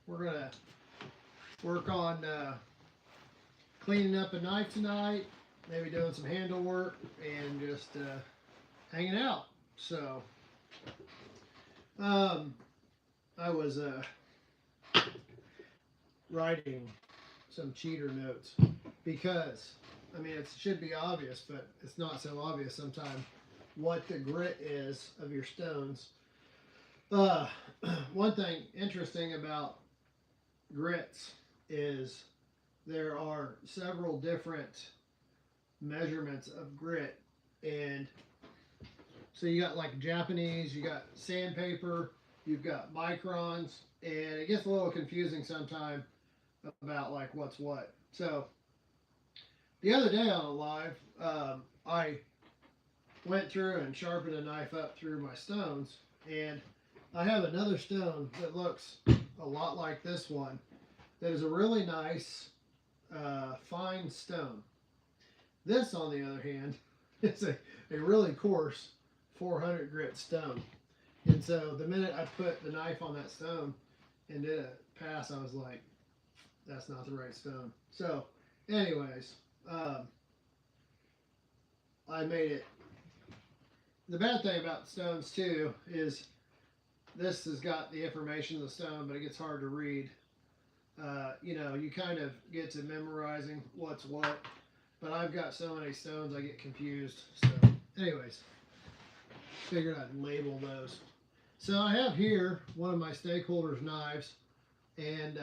We're gonna work on cleaning up a knife tonight, maybe doing some handle work, and just hanging out. So, um, I was writing some cheater notes because, I mean, it should be obvious, but it's not so obvious sometimes what the grit is of your stones. Uh, One thing interesting about grits is there are several different measurements of grit, and so you got like Japanese, you got sandpaper, you've got microns, and it gets a little confusing sometimes about like what's what. So the other day on a live, I went through and sharpened a knife up through my stones, and I have another stone that looks a lot like this one. That is a really nice, fine stone. This, on the other hand, is a really coarse 400 grit stone. And so the minute I put the knife on that stone and did a pass, I was like, that's not the right stone. So, anyways, um, I made it. The bad thing about stones too is this has got the information of the stone, but it gets hard to read. You kind of get to memorizing what's what, but I've got so many stones I get confused. So, anyways, figured I'd label those. So I have here one of my stakeholders' knives, and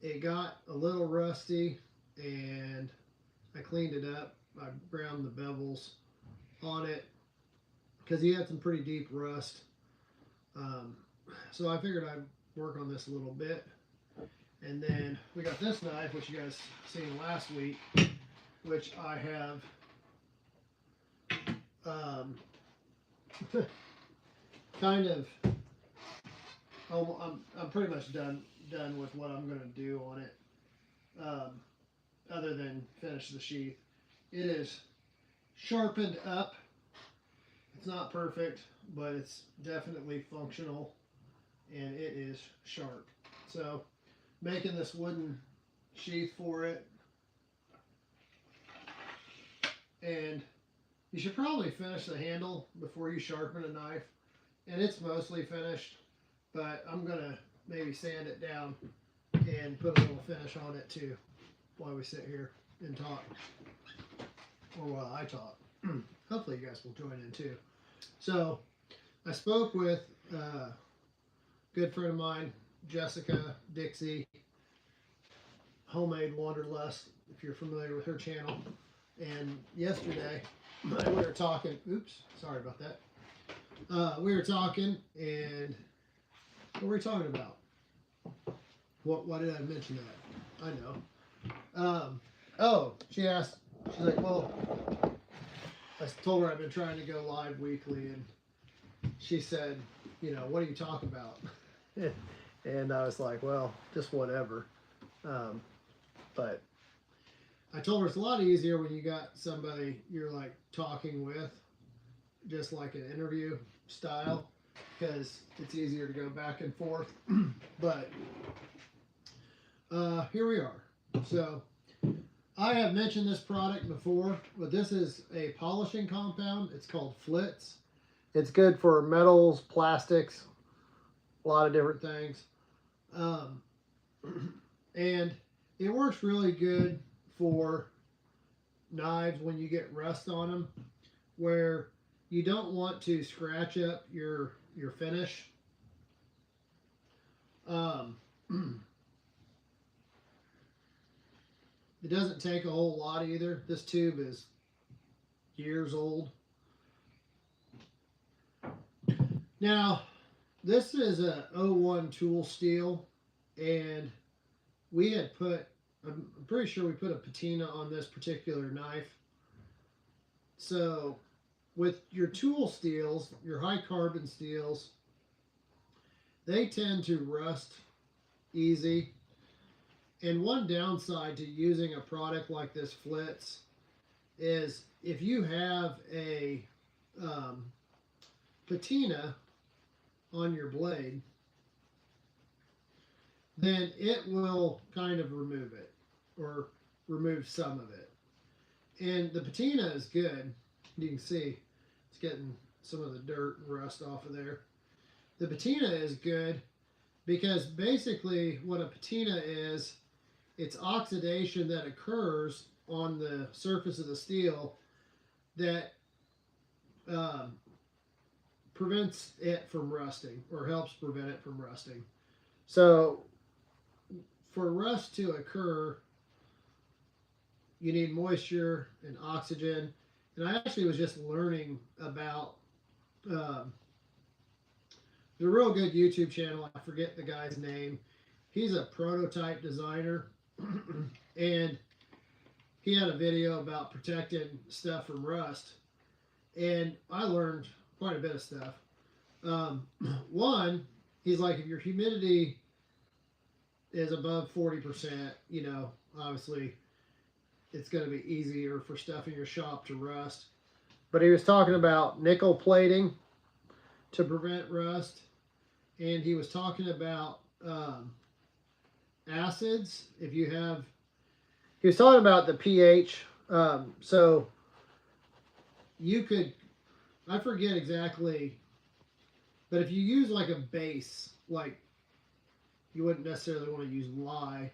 it got a little rusty, and I cleaned it up. I browned the bevels on it because he had some pretty deep rust. Um, so I figured I'd work on this a little bit. And then we got this knife, which you guys seen last week, which I have um, kind of. I'm pretty much done with what I'm going to do on it, um, other than finish the sheath. It is sharpened up. It's not perfect, but it's definitely functional, and it is sharp. So, making this wooden sheath for it, and you should probably finish the handle before you sharpen a knife, and it's mostly finished, but I'm gonna maybe sand it down and put a little finish on it too while we sit here and talk, or while I talk. Hopefully you guys will join in too. So I spoke with a good friend of mine, Jessica Dixie, Homemade Wanderlust, if you're familiar with her channel. And yesterday we were talking. Oops, sorry about that. We were talking, and what were we talking about? Why did I mention that? I know. Oh, she asked. She's like, well, I told her I've been trying to go live weekly, and she said, what do you talk about? And I was like, well, just whatever. But I told her it's a lot easier when you got somebody you're like talking with, just like an interview style, because it's easier to go back and forth. But here we are. So I have mentioned this product before, but this is a polishing compound. It's called Flitz. It's good for metals, plastics, a lot of different things. Um, and it works really good for knives when you get rust on them, where you don't want to scratch up your finish. Um, it doesn't take a whole lot either. This tube is years old. Now, this is a '01 tool steel, and we had put, I'm pretty sure we put a patina on this particular knife. So with your tool steels, your high carbon steels, they tend to rust easy. And one downside to using a product like this Flitz is if you have a patina on your blade, then it will kind of remove it or remove some of it. And the patina is good. You can see it's getting some of the dirt and rust off of there. The patina is good because basically what a patina is, it's oxidation that occurs on the surface of the steel that um, prevents it from rusting or helps prevent it from rusting. So for rust to occur, you need moisture and oxygen. And I actually was just learning about um, the real good YouTube channel. I forget the guy's name. He's a prototype designer, and he had a video about protecting stuff from rust. And I learned quite a bit of stuff. One, he's like, if your humidity is above 40%, you know, obviously it's going to be easier for stuff in your shop to rust. But he was talking about nickel plating to prevent rust. And he was talking about acids. If you have, he was talking about the pH. So you could, I forget exactly, but if you use like a base, like you wouldn't necessarily want to use lye,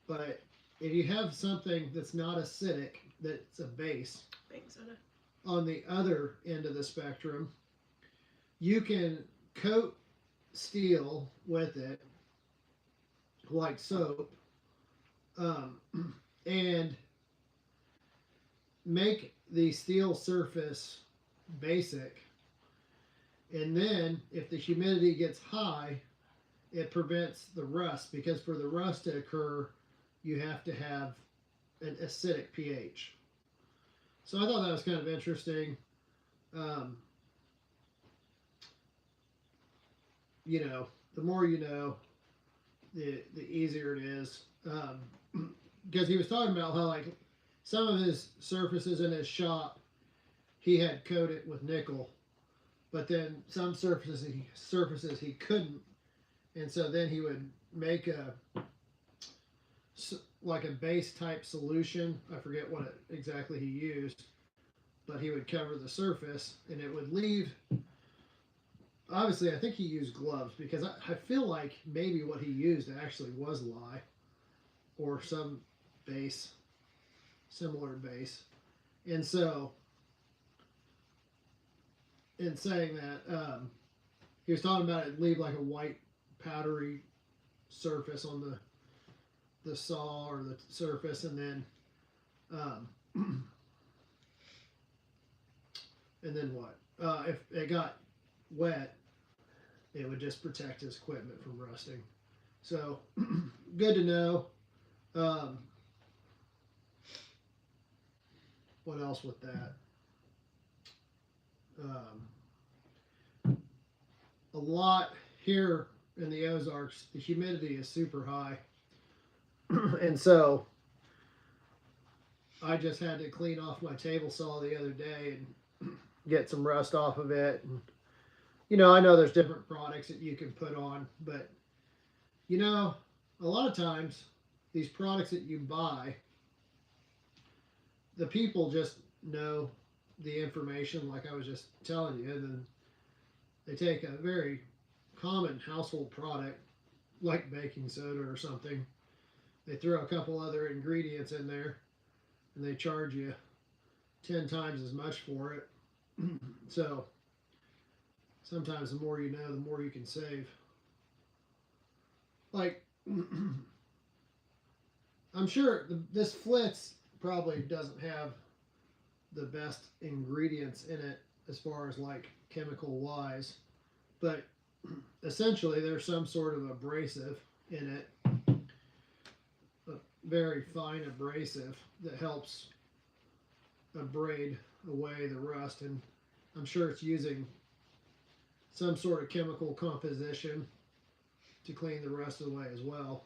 but if you have something that's not acidic, that's a base, baking soda, on the other end of the spectrum, you can coat steel with it like soap, and make the steel surface basic. And then if the humidity gets high, it prevents the rust, because for the rust to occur, you have to have an acidic pH. So I thought that was kind of interesting. You know, the more you know, the easier it is. Because he was talking about how like some of his surfaces in his shop, he had coated with nickel, but then some surfaces he couldn't, and so then he would make like a base type solution. I forget what exactly he used, but he would cover the surface, and it would leave. Obviously, I think he used gloves, because I feel like maybe what he used actually was lye or some base, similar base. And so, in saying that, he was talking about it leave like a white powdery surface on the saw or the surface, and then and then what? If it got wet, it would just protect his equipment from rusting. So good to know. What else with that? A lot here in the Ozarks, the humidity is super high. And so I just had to clean off my table saw the other day and get some rust off of it. And, you know, I know there's different products that you can put on, but, you know, a lot of times these products that you buy, the people just know the information, like I was just telling you, and then they take a very common household product like baking soda or something, they throw a couple other ingredients in there, and they charge you 10 times as much for it. So sometimes the more you know, the more you can save. Like, I'm sure this Flitz probably doesn't have the best ingredients in it as far as like chemical wise, but essentially there's some sort of abrasive in it, a very fine abrasive that helps abrade away the rust, and I'm sure it's using some sort of chemical composition to clean the rust away as well.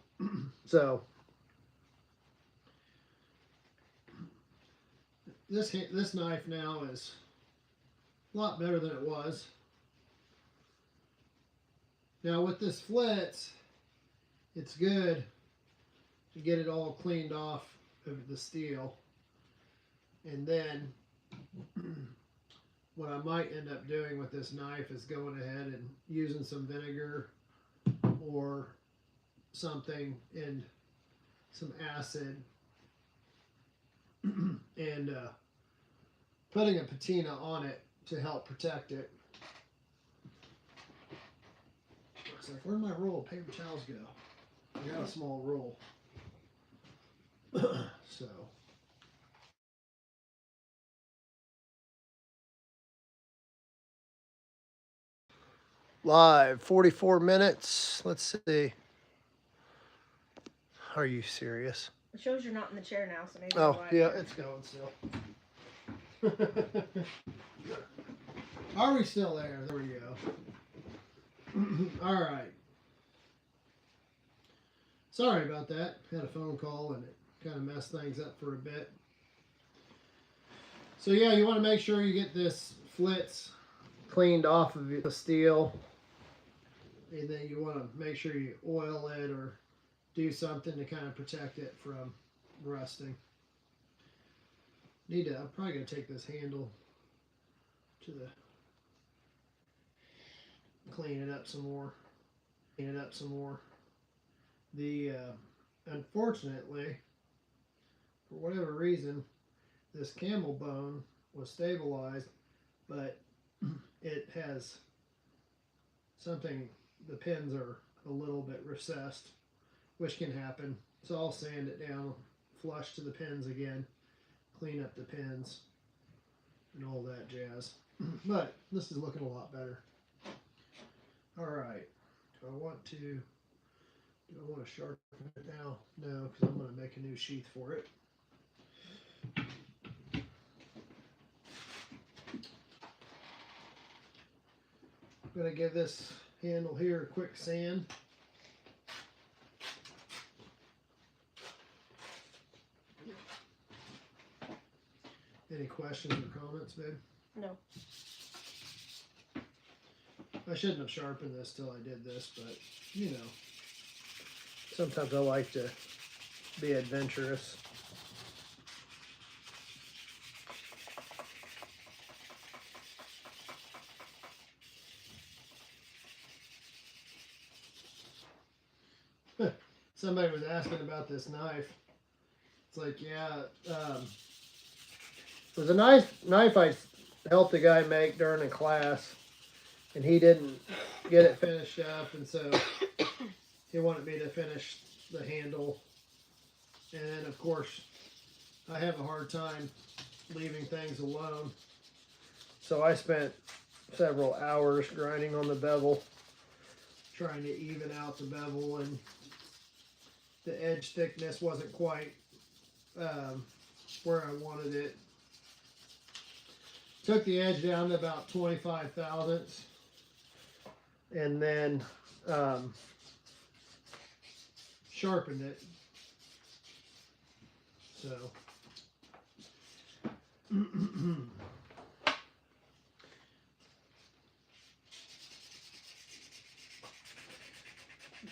So this knife now is a lot better than it was. Now with this Flitz, it's good to get it all cleaned off of the steel. And then what I might end up doing with this knife is going ahead and using some vinegar or something and some acid and putting a patina on it to help protect it. It's like, where'd my roll of paper towels go? I got a small roll. So. Live, 44 minutes. Let's see. Are you serious? It shows you're not in the chair now, so maybe. Oh, yeah, it's going still. Are we still there? There we go. All right. Sorry about that. Had a phone call and it kind of messed things up for a bit. So yeah, you want to make sure you get this flitz cleaned off of the steel. And then you want to make sure you oil it or do something to kind of protect it from rusting. I'm probably going to take this handle to clean it up some more. Unfortunately, for whatever reason, this camel bone was stabilized, but it has something, the pins are a little bit recessed, which can happen. So I'll sand it down, flush to the pins again, clean up the pins, and all that jazz. But this is looking a lot better. All right. Do I want to sharpen it now? No, because I'm going to make a new sheath for it. I'm going to give this handle here a quick sand. Any questions or comments, babe? No. I shouldn't have sharpened this till I did this, but you know, sometimes I like to be adventurous. Somebody was asking about this knife. It's like, yeah, it was a nice knife I helped a guy make during a class, and he didn't get it finished up, and so he wanted me to finish the handle. And then, of course, I have a hard time leaving things alone, so I spent several hours grinding on the bevel, trying to even out the bevel, and the edge thickness wasn't quite where I wanted it. Took the edge down to about 25 thousandths, and then sharpened it. So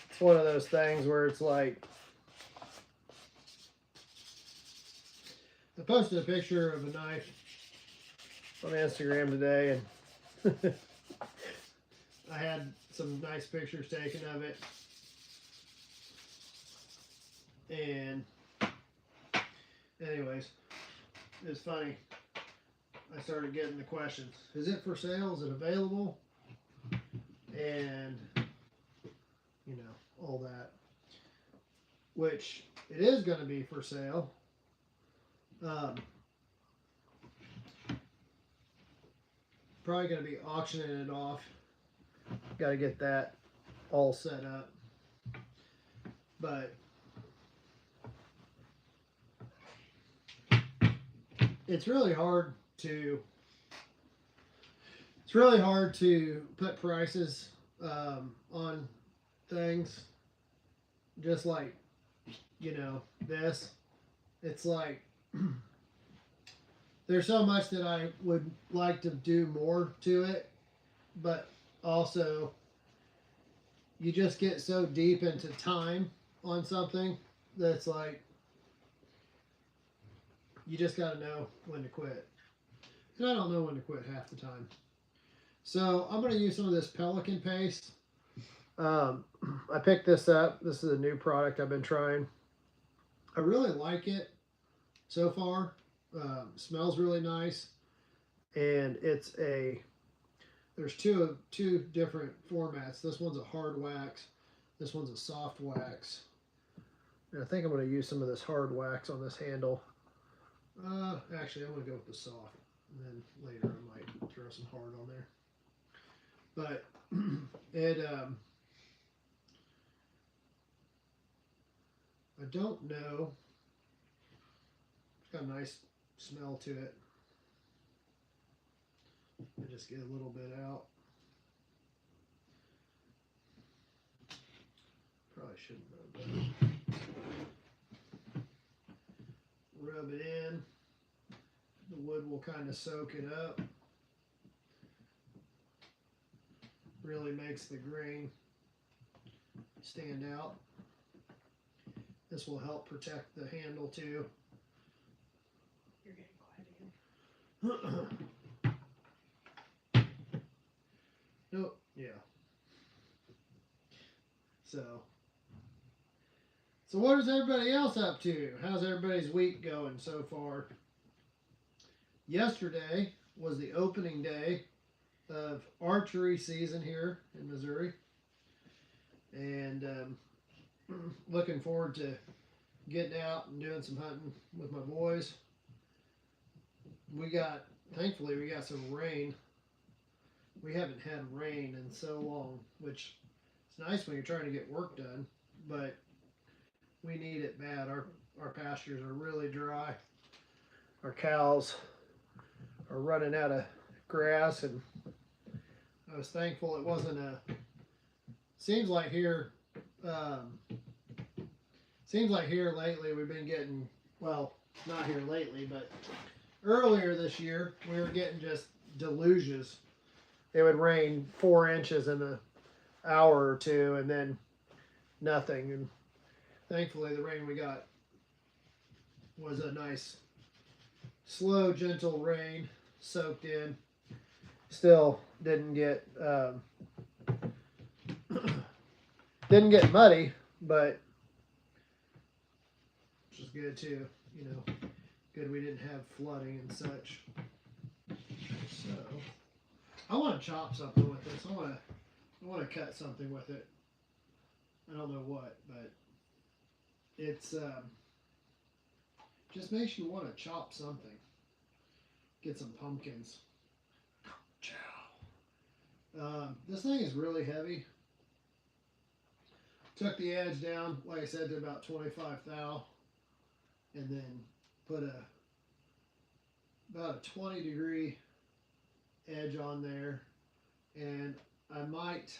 it's one of those things where it's like, I posted a picture of a knife on Instagram today, and I had some nice pictures taken of it. And anyways, it was funny. I started getting the questions. Is it for sale? Is it available? And, you know, all that. Which it is going to be for sale. Probably going to be auctioning it off. Got to get that all set up. But it's really hard to put prices on things. Just like, you know, this. It's like there's so much that I would like to do more to it, but also you just get so deep into time on something that's like you just got to know when to quit. And I don't know when to quit half the time. So I'm going to use some of this pelican paste. I picked this up. This is a new product I've been trying. I really like it so far. Smells really nice, and there's two different formats. This one's a hard wax. This one's a soft wax. And I think I'm going to use some of this hard wax on this handle. Actually, I'm going to go with the soft, and then later I might throw some hard on there. But it, I don't know. It's got a nice smell to it. I just get a little bit out. Probably shouldn't rub that. Rub it in. The wood will kind of soak it up. Really makes the grain stand out. This will help protect the handle too. You're getting quiet again. Nope. Yeah. So what is everybody else up to? How's everybody's week going so far? Yesterday was the opening day of archery season here in Missouri, and looking forward to getting out and doing some hunting with my boys. Thankfully we got some rain. We haven't had rain in so long, which is nice when you're trying to get work done, but we need it bad. Our pastures are really dry. Our cows are running out of grass, and I was thankful it wasn't seems like here lately we've been getting, well, not here lately, but earlier this year we were getting just deluges. It would rain 4 inches in an hour or two and then nothing. And thankfully the rain we got was a nice, slow, gentle rain, soaked in. Still didn't get muddy, but which is good too. You know, good we didn't have flooding and such. So I want to chop something with this. I want to cut something with it. I don't know what, but it's just makes you want to chop something. Get some pumpkins. This thing is really heavy. Took the edge down, like I said, to about 25 thou, and then put about a 20-degree edge on there, and I might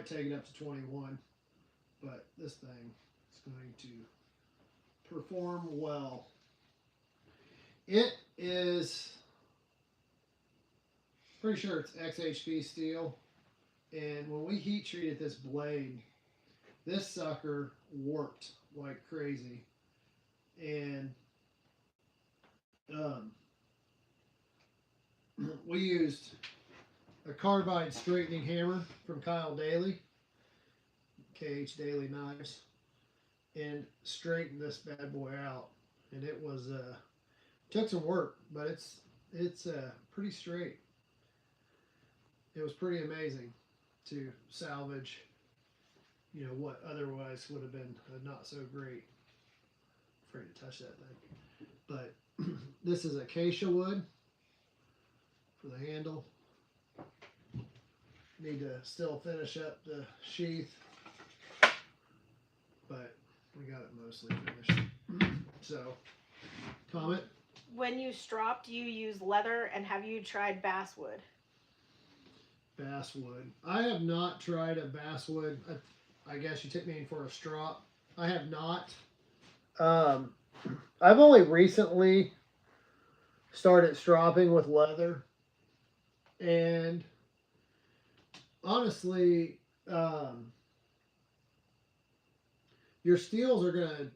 take it up to 21, but this thing is going to perform well. It is pretty sure it's XHP steel, and when we heat treated this blade, this sucker warped like crazy, and we used a carbide straightening hammer from Kyle Daly, KH Daily Knives, and straightened this bad boy out. And it was took some work, but it's pretty straight. It was pretty amazing to salvage, you know, what otherwise would have been not so great. Afraid to touch that thing, but this is acacia wood for the handle. Need to still finish up the sheath, but we got it mostly finished. So, comment? When you strop, do you use leather, and have you tried basswood? Basswood. I have not tried a basswood. I guess you took me in for a strop. I have not. I've only recently started stropping with leather, and honestly, your steels are gonna,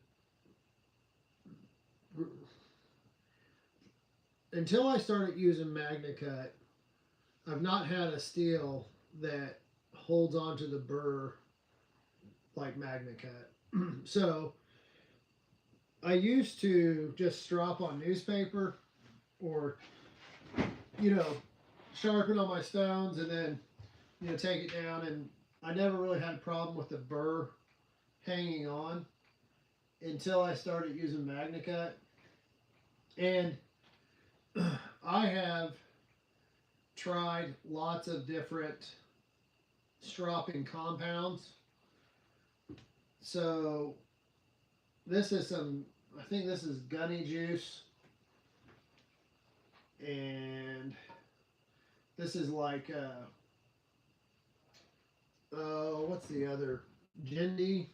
until I started using MagnaCut, I've not had a steel that holds onto the burr like MagnaCut. So I used to just strop on newspaper or, you know, sharpen on my stones and then, take it down. And I never really had a problem with the burr hanging on until I started using MagnaCut. And I have tried lots of different stropping compounds. So this is I think this is Gunny Juice. And this is like, what's the other? Jindy.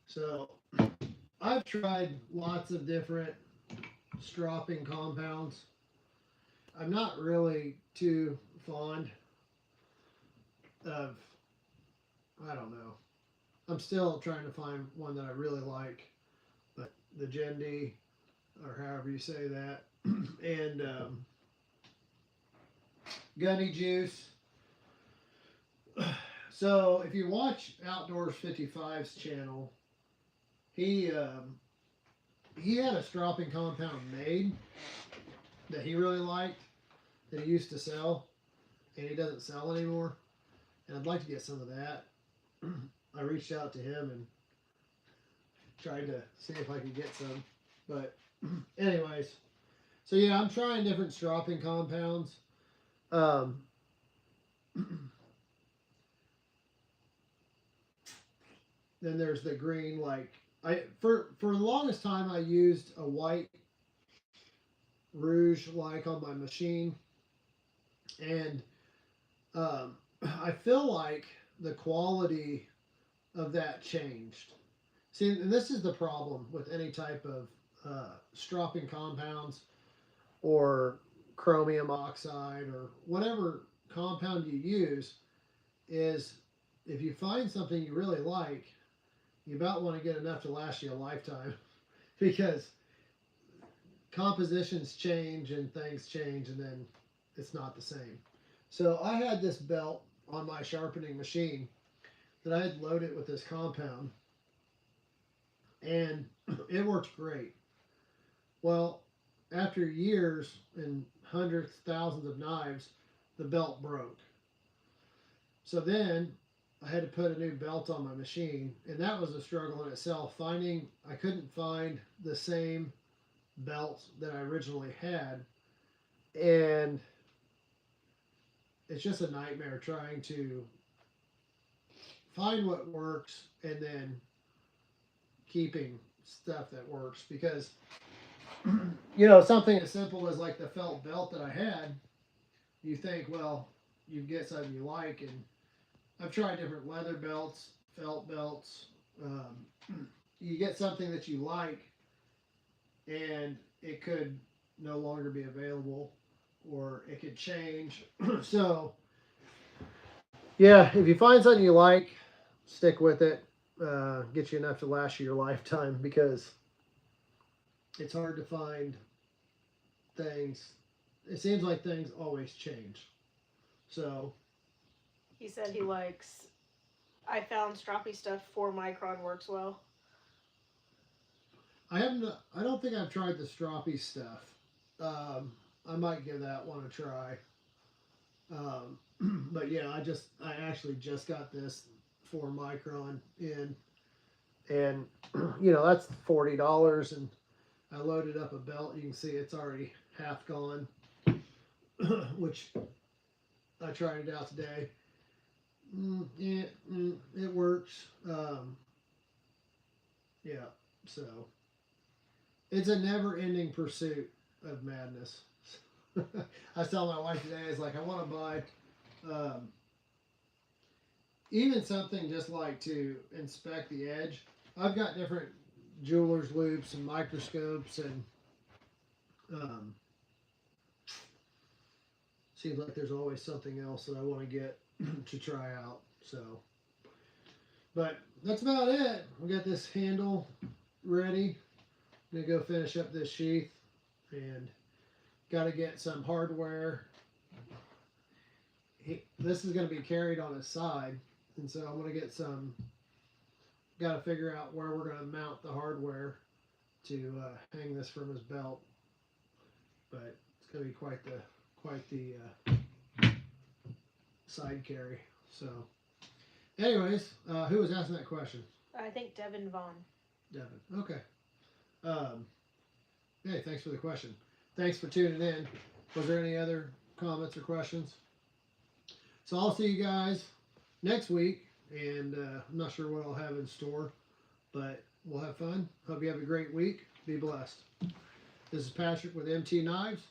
So I've tried lots of different stropping compounds. I'm not really too fond of, I don't know. I'm still trying to find one that I really like, but the Jindy, or however you say that, and Gunny Juice. So if you watch Outdoors 55's channel, he had a stropping compound made that he really liked that he used to sell, and he doesn't sell anymore. And I'd like to get some of that. I reached out to him and tried to see if I could get some, but anyways, so yeah, I'm trying different stropping compounds. Um, then there's the green, like I for the longest time I used a white rouge like on my machine, and I feel like the quality of that changed. See, and this is the problem with any type of stropping compounds or chromium oxide or whatever compound you use, is if you find something you really like, you about want to get enough to last you a lifetime because compositions change and things change and then it's not the same. So I had this belt on my sharpening machine that I had loaded with this compound and it worked great. Well, after years and hundreds, thousands of knives, the belt broke. So then I had to put a new belt on my machine, and that was a struggle in itself. I couldn't find the same belt that I originally had, and it's just a nightmare trying to find what works and then keeping stuff that works because something as simple as like the felt belt that I had, you think, well, you get something you like, and I've tried different leather belts, felt belts. You get something that you like, and it could no longer be available, or it could change. So, yeah, if you find something you like, stick with it. Get you enough to last you your lifetime because it's hard to find things. It seems like things always change. So, He said he likes. I found stroppy stuff 4 micron works well. I don't think I've tried the stroppy stuff. I might give that one a try. But yeah, I actually just got this 4 micron in, and that's $40, and I loaded up a belt. You can see it's already half gone, which I tried it out today. It works. Yeah, so it's a never-ending pursuit of madness. I was telling my wife today, it's like I want to buy even something just like to inspect the edge. I've got different jeweler's loops and microscopes, and seems like there's always something else that I want to get. to try out. So, but that's about it. We got this handle ready. I'm gonna go finish up this sheath and got to get some hardware. This is going to be carried on his side, and so I'm going to get some. Got to figure out where we're going to mount the hardware to hang this from his belt. But it's going to be quite the side carry. So, anyways, who was asking that question? I think Devin Vaughn. Devin. Okay. Hey, thanks for the question. Thanks for tuning in. Was there any other comments or questions? So I'll see you guys next week, and I'm not sure what I'll have in store, but we'll have fun. Hope you have a great week. Be blessed. This is Patrick with MT Knives.